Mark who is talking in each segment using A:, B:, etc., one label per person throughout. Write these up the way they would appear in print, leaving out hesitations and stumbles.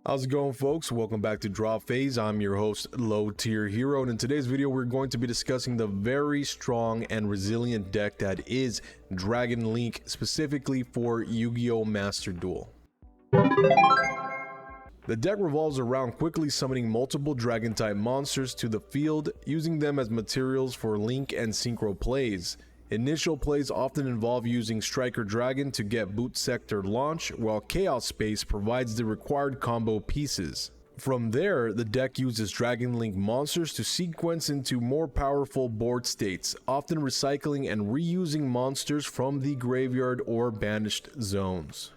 A: How's it going, folks? Welcome back to Drop Phase. I'm your host, Low Tier Hero, and in today's video we're going to be discussing the very strong and resilient deck that is Dragon Link, specifically for Yu-Gi-Oh! Master Duel. The deck revolves around quickly summoning multiple dragon-type monsters to the field, using them as materials for Link and Synchro plays. Initial plays often involve using Striker Dragon to get Boot Sector launch, while Chaos Space provides the required combo pieces. From there, the deck uses Dragon Link monsters to sequence into more powerful board states, often recycling and reusing monsters from the graveyard or banished zones.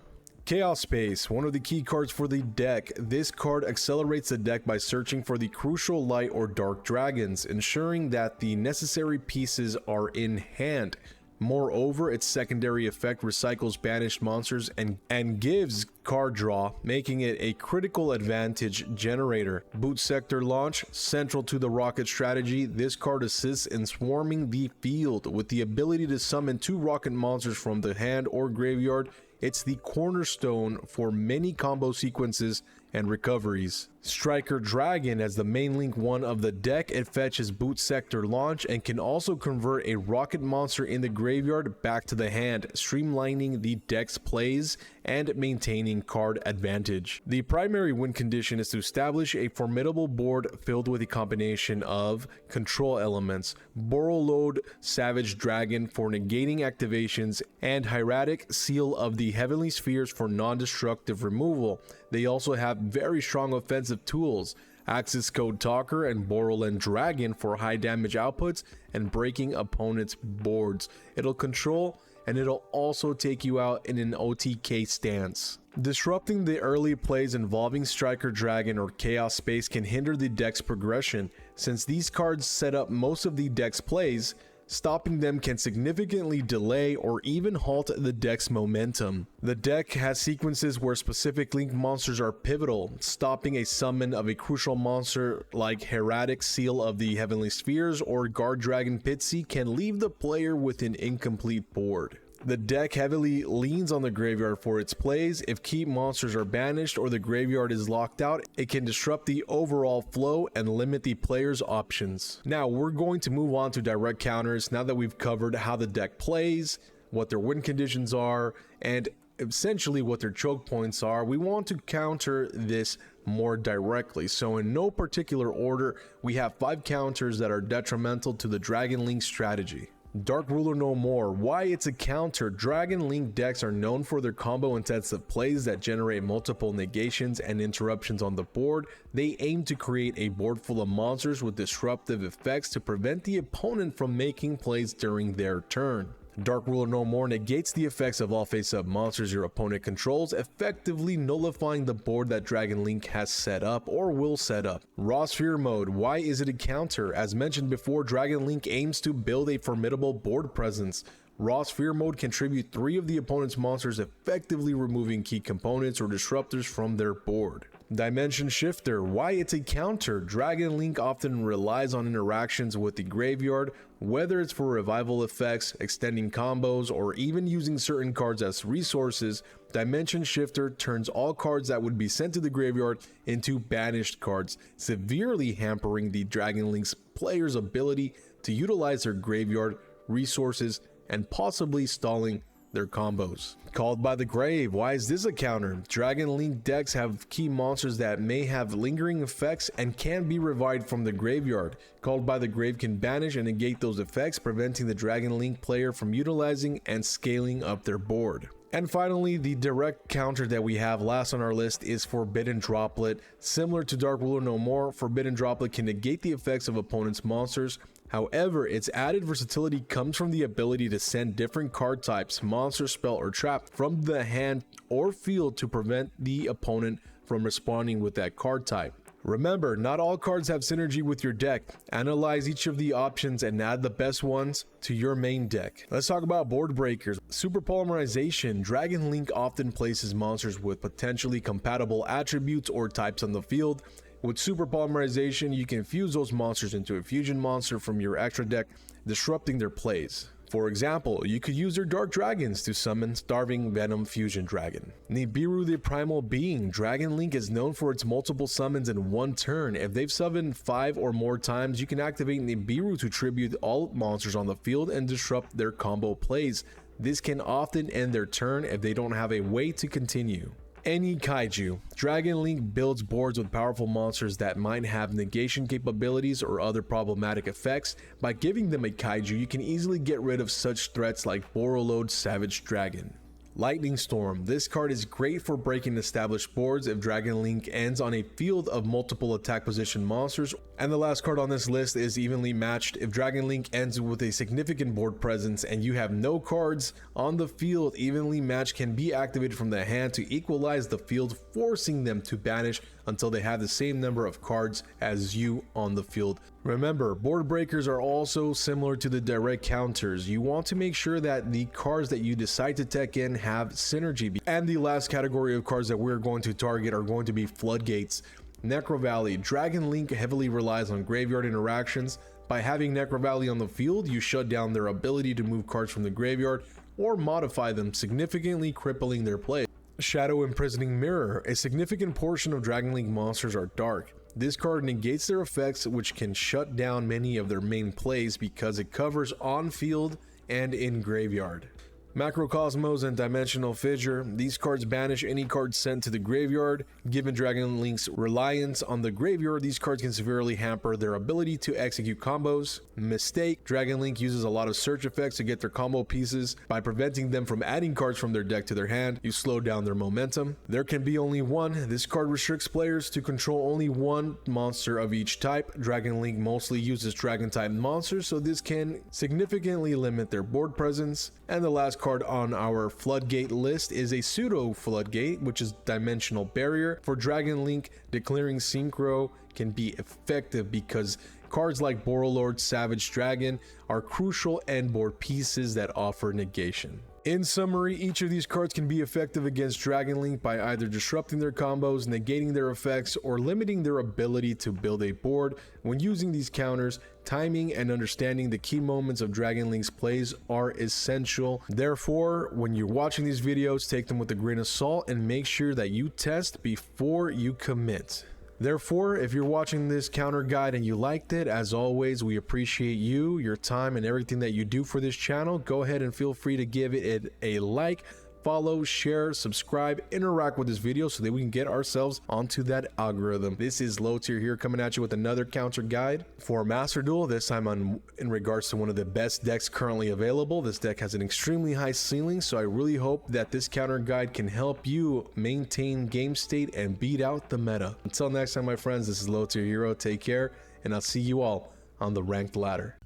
A: Chaos Space, one of the key cards for the deck. This card accelerates the deck by searching for the crucial light or dark dragons, ensuring that the necessary pieces are in hand. Moreover, its secondary effect recycles banished monsters and gives card draw, making it a critical advantage generator. Boot Sector launch, central to the rocket strategy. This card assists in swarming the field with the ability to summon 2 rocket monsters from the hand or graveyard. It's the cornerstone for many combo sequences and recoveries. Striker Dragon, as the main link one of the deck, it fetches Boot Sector launch and can also convert a rocket monster in the graveyard back to the hand, streamlining the deck's plays and maintaining card advantage. The primary win condition is to establish a formidable board filled with a combination of control elements, Borreload Savage Dragon for negating activations, and Hieratic Seal of the Heavenly Spheres for non-destructive removal. They also have very strong offensive tools, Access Code Talker and Borreload Dragon for high damage outputs and breaking opponents' boards. It'll control and it'll also take you out in an OTK stance. Disrupting the early plays involving Striker Dragon or Chaos Space can hinder the deck's progression. Since these cards set up most of the deck's plays, stopping them can significantly delay or even halt the deck's momentum. The deck has sequences where specific link monsters are pivotal. Stopping a summon of a crucial monster like Hieratic Seal of the Heavenly Spheres or Guard Dragon Pitsy can leave the player with an incomplete board. The deck heavily leans on the graveyard for its plays. If key monsters are banished or the graveyard is locked out, it can disrupt the overall flow and limit the player's options. Now we're going to move on to direct counters now that we've covered how the deck plays, what their win conditions are, and essentially what their choke points are. We want to counter this more directly. So in no particular order, we have 5 counters that are detrimental to the Dragon Link strategy. Dark Ruler No More. Why it's a counter? Dragon Link decks are known for their combo intensive plays that generate multiple negations and interruptions on the board. They aim to create a board full of monsters with disruptive effects to prevent the opponent from making plays during their turn. Dark Ruler No More negates the effects of all face-up monsters your opponent controls, effectively nullifying the board that Dragon Link has set up or will set up. Raw Sphere Mode. Why is it a counter? As mentioned before, Dragon Link aims to build a formidable board presence. Raw Sphere Mode can tribute 3 of the opponent's monsters, effectively removing key components or disruptors from their board. Dimension Shifter. Why it's a counter? Dragon Link often relies on interactions with the graveyard, whether it's for revival effects, extending combos, or even using certain cards as resources. Dimension Shifter turns all cards that would be sent to the graveyard into banished cards, severely hampering the Dragon Link's player's ability to utilize their graveyard resources and possibly stalling their combos. Called by the Grave. Why is this a counter? Dragon Link decks have key monsters that may have lingering effects and can be revived from the graveyard. Called by the Grave can banish and negate those effects, preventing the Dragon Link player from utilizing and scaling up their board. And finally, the direct counter that we have last on our list is Forbidden Droplet. Similar to Dark Ruler No More, Forbidden Droplet can negate the effects of opponents' monsters. However, its added versatility comes from the ability to send different card types, monster, spell, or trap from the hand or field to prevent the opponent from responding with that card type. Remember, not all cards have synergy with your deck. Analyze each of the options and add the best ones to your main deck. Let's talk about board breakers. Super Polymerization. Dragon Link often places monsters with potentially compatible attributes or types on the field. With Super Polymerization, you can fuse those monsters into a fusion monster from your extra deck, disrupting their plays. For example, you could use their Dark Dragons to summon Starving Venom Fusion Dragon. Nibiru the Primal Being. Dragon Link is known for its multiple summons in one turn. If they've summoned 5 or more times, you can activate Nibiru to tribute all monsters on the field and disrupt their combo plays. This can often end their turn if they don't have a way to continue. Any Kaiju. Dragon Link builds boards with powerful monsters that might have negation capabilities or other problematic effects. By giving them a Kaiju, you can easily get rid of such threats like Borreload Savage Dragon. Lightning Storm. This card is great for breaking established boards if Dragon Link ends on a field of multiple attack position monsters. And the last card on this list is Evenly Matched. If Dragon Link ends with a significant board presence and you have no cards on the field, Evenly Matched can be activated from the hand to equalize the field, forcing them to banish until they have the same number of cards as you on the field. Remember, board breakers are also similar to the direct counters. You want to make sure that the cards that you decide to tech in have synergy. And the last category of cards that we're going to target are going to be Floodgates. Necro Valley. Dragon Link heavily relies on graveyard interactions. By having Necro Valley on the field, you shut down their ability to move cards from the graveyard or modify them, significantly crippling their play. Shadow Imprisoning Mirror. A significant portion of Dragon Link monsters are dark. This card negates their effects, which can shut down many of their main plays because it covers on field and in graveyard. Macrocosmos and Dimensional Fissure. These cards banish any card sent to the graveyard. Given Dragon Link's reliance on the graveyard, these cards can severely hamper their ability to execute combos. Mistake. Dragon Link uses a lot of search effects to get their combo pieces. By preventing them from adding cards from their deck to their hand, you slow down their momentum. There can be only one. This card restricts players to control only one monster of each type. Dragon Link mostly uses dragon type monsters, so this can significantly limit their board presence. And the last card on our Floodgate list is a pseudo Floodgate, which is Dimensional Barrier. For Dragon Link, declaring Synchro can be effective because cards like Borrelord Savage Dragon are crucial end board pieces that offer negation. In summary, each of these cards can be effective against Dragon Link by either disrupting their combos, negating their effects, or limiting their ability to build a board. When using these counters, timing and understanding the key moments of Dragon Link's plays are essential. Therefore, when you're watching these videos, take them with a grain of salt and make sure that you test before you commit. Therefore, if you're watching this counter guide and you liked it, as always, we appreciate you, your time, and everything that you do for this channel. Go ahead and feel free to give it a like, follow, share, subscribe, interact with this video so that we can get ourselves onto that algorithm. This is Low Tier here coming at you with another counter guide for Master Duel, this time in regards to one of the best decks currently available. This deck has an extremely high ceiling, so I really hope that this counter guide can help you maintain game state and beat out the meta. Until next time, my friends, this is Low Tier Hero. Take care, and I'll see you all on the ranked ladder.